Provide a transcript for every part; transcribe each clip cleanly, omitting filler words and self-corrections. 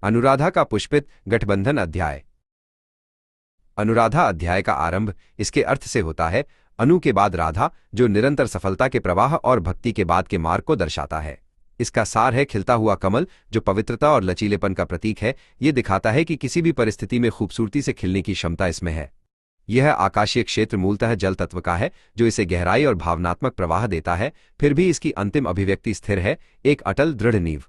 अनुराधा का पुष्पित गठबंधन अध्याय। अनुराधा अध्याय का आरंभ इसके अर्थ से होता है, अनु के बाद राधा, जो निरंतर सफलता के प्रवाह और भक्ति के बाद के मार्ग को दर्शाता है। इसका सार है खिलता हुआ कमल, जो पवित्रता और लचीलेपन का प्रतीक है। ये दिखाता है कि किसी भी परिस्थिति में खूबसूरती से खिलने की क्षमता इसमें है। यह आकाशीय क्षेत्र मूलतः जल तत्व का है, जो इसे गहराई और भावनात्मक प्रवाह देता है। फिर भी इसकी अंतिम अभिव्यक्ति स्थिर है, एक अटल दृढ़ नींव।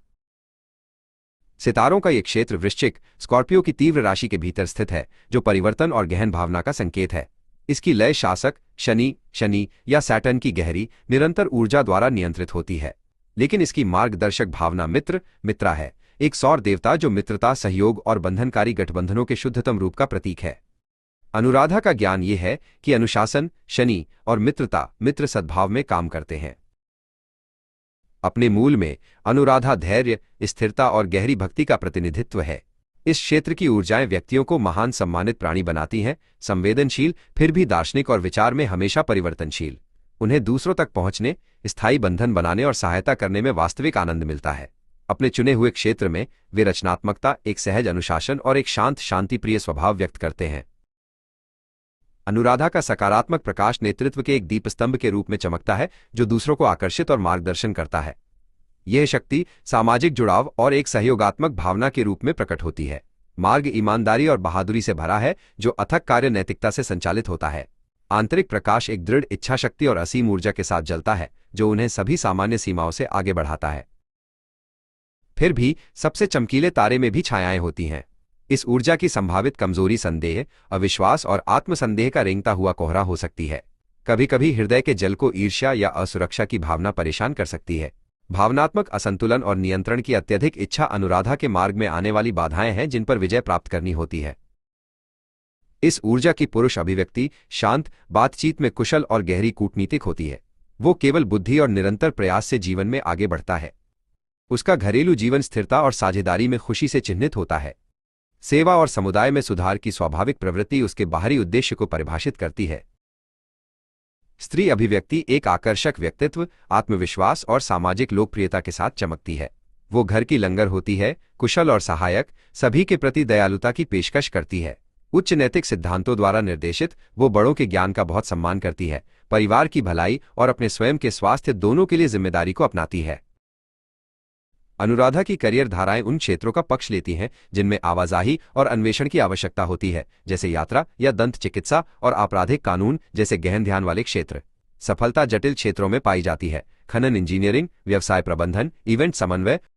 सितारों का यह क्षेत्र वृश्चिक, स्कॉर्पियो की तीव्र राशि के भीतर स्थित है, जो परिवर्तन और गहन भावना का संकेत है। इसकी लय शासक शनि या सैटर्न की गहरी निरंतर ऊर्जा द्वारा नियंत्रित होती है, लेकिन इसकी मार्गदर्शक भावना मित्रा है, एक सौर देवता जो मित्रता, सहयोग और बंधनकारी गठबंधनों के शुद्धतम रूप का प्रतीक है। अनुराधा का ज्ञान यह है कि अनुशासन, शनि और मित्र सद्भाव में काम करते हैं। अपने मूल में अनुराधा धैर्य, स्थिरता और गहरी भक्ति का प्रतिनिधित्व है। इस क्षेत्र की ऊर्जाएं व्यक्तियों को महान सम्मानित प्राणी बनाती हैं, संवेदनशील, फिर भी दार्शनिक और विचार में हमेशा परिवर्तनशील। उन्हें दूसरों तक पहुंचने, स्थायी बंधन बनाने और सहायता करने में वास्तविक आनंद मिलता है। अपने चुने हुए क्षेत्र में वे रचनात्मकता, एक सहज अनुशासन और एक शांतिप्रिय स्वभाव व्यक्त करते हैं। अनुराधा का सकारात्मक प्रकाश नेतृत्व के एक दीपस्तंभ के रूप में चमकता है, जो दूसरों को आकर्षित और मार्गदर्शन करता है। यह शक्ति सामाजिक जुड़ाव और एक सहयोगात्मक भावना के रूप में प्रकट होती है। मार्ग ईमानदारी और बहादुरी से भरा है, जो अथक कार्य नैतिकता से संचालित होता है। आंतरिक प्रकाश एक दृढ़ इच्छा शक्ति और असीम ऊर्जा के साथ जलता है, जो उन्हें सभी सामान्य सीमाओं से आगे बढ़ाता है। फिर भी सबसे चमकीले तारे में भी छायाएं होती हैं। इस ऊर्जा की संभावित कमजोरी संदेह, अविश्वास और आत्मसंदेह का रेंगता हुआ कोहरा हो सकती है। कभी कभी हृदय के जल को ईर्ष्या या असुरक्षा की भावना परेशान कर सकती है। भावनात्मक असंतुलन और नियंत्रण की अत्यधिक इच्छा अनुराधा के मार्ग में आने वाली बाधाएं हैं, जिन पर विजय प्राप्त करनी होती है। इस ऊर्जा की पुरुष अभिव्यक्ति शांत, बातचीत में कुशल और गहरी कूटनीतिक होती है। वो केवल बुद्धि और निरंतर प्रयास से जीवन में आगे बढ़ता है। उसका घरेलू जीवन स्थिरता और साझेदारी में खुशी से चिन्हित होता है। सेवा और समुदाय में सुधार की स्वाभाविक प्रवृत्ति उसके बाहरी उद्देश्य को परिभाषित करती है। स्त्री अभिव्यक्ति एक आकर्षक व्यक्तित्व, आत्मविश्वास और सामाजिक लोकप्रियता के साथ चमकती है। वो घर की लंगर होती है, कुशल और सहायक, सभी के प्रति दयालुता की पेशकश करती है। उच्च नैतिक सिद्धांतों द्वारा निर्देशित, वो बड़ों के ज्ञान का बहुत सम्मान करती है, परिवार की भलाई और अपने स्वयं के स्वास्थ्य दोनों के लिए जिम्मेदारी को अपनाती है। अनुराधा की करियर धाराएं उन क्षेत्रों का पक्ष लेती हैं जिनमें आवाजाही और अन्वेषण की आवश्यकता होती है, जैसे यात्रा या दंत चिकित्सा और आपराधिक कानून जैसे गहन ध्यान वाले क्षेत्र। सफलता जटिल क्षेत्रों में पाई जाती है, खनन इंजीनियरिंग, व्यवसाय प्रबंधन, इवेंट समन्वय